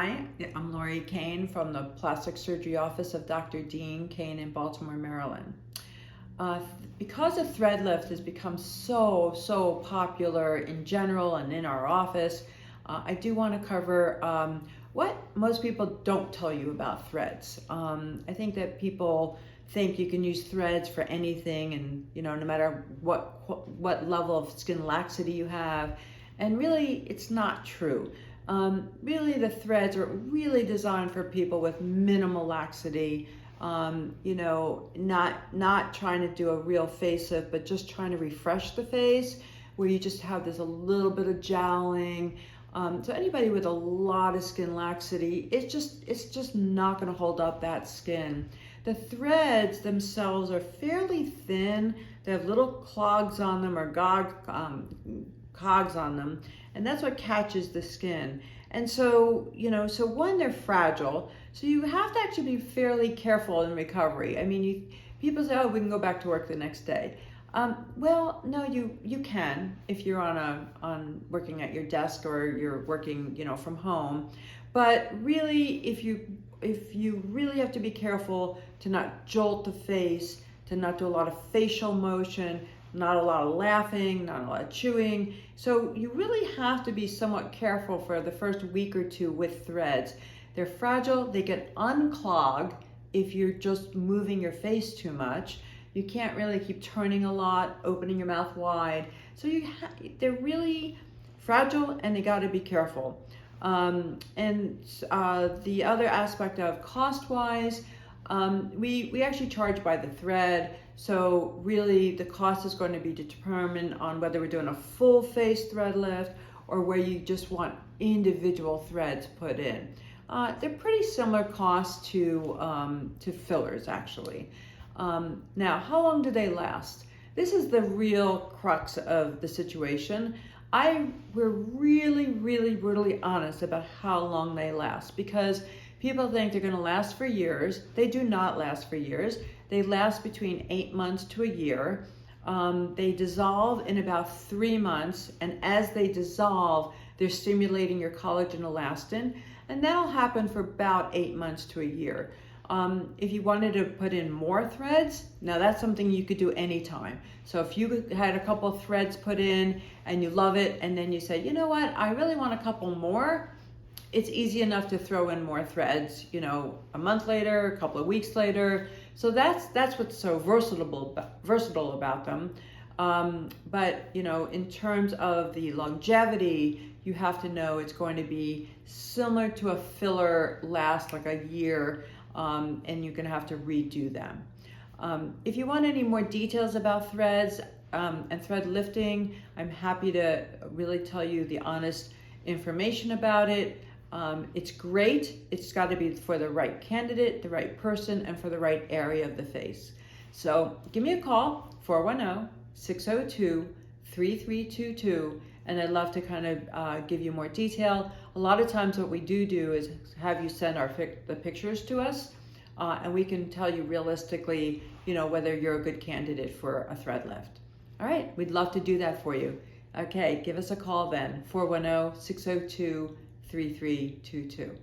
Hi, I'm Lauri Kane from the Plastic Surgery Office of Dr. Dean Kane in Baltimore, Maryland. Uh, because a thread lift has become so popular in general and in our office, I do want to cover what most people don't tell you about threads. I think that people think you can use threads for anything, and no matter what level of skin laxity you have, and really it's not true. Really, the threads are really designed for people with minimal laxity. Not trying to do a real facelift, but just trying to refresh the face, where you just have this a little bit of jowling. So anybody with a lot of skin laxity, it's just not going to hold up that skin. The threads themselves are fairly thin. They have little clogs on them, or cogs on them, and that's what catches the skin. And so, so one, they're fragile, so you have to actually be fairly careful in recovery. I mean, people say, oh, we can go back to work the next day. Well, no, you can if you're on working at your desk, or you're working, from home. But really, if you really have to be careful to not jolt the face, to not do a lot of facial motion, not a lot of laughing, not a lot of chewing. So you really have to be somewhat careful for the first week or two with threads. They're fragile, they get unclogged if you're just moving your face too much. You can't really keep turning a lot, opening your mouth wide. So they're really fragile, and they gotta be careful. The other aspect of cost-wise, we actually charge by the thread. So really the cost is going to be determined on whether we're doing a full face thread lift or where you just want individual threads put in. They're pretty similar costs to fillers, actually. Now, how long do they last? This is the real crux of the situation. We're really brutally honest about how long they last, because people think they're going to last for years. They do not last for years. They last between 8 months to a year. They dissolve in about 3 months, and as they dissolve, they're stimulating your collagen elastin, and that'll happen for about 8 months to a year. If you wanted to put in more threads, now that's something you could do anytime. So if you had a couple of threads put in and you love it, and then you said, you know what, I really want a couple more, it's easy enough to throw in more threads, a month later, a couple of weeks later. So that's what's so versatile about them. But in terms of the longevity, you have to know it's going to be similar to a filler, last like a year, and you're going to have to redo them. If you want any more details about threads and thread lifting, I'm happy to really tell you the honest information about it. It's great. It's got to be for the right candidate, the right person, and for the right area of the face. So give me a call, 410-602-3322, and I'd love to kind of give you more detail. A lot of times what we do is have you send the pictures to us, and we can tell you realistically, whether you're a good candidate for a thread lift. All right, we'd love to do that for you. Okay, give us a call then, 410-602-3322.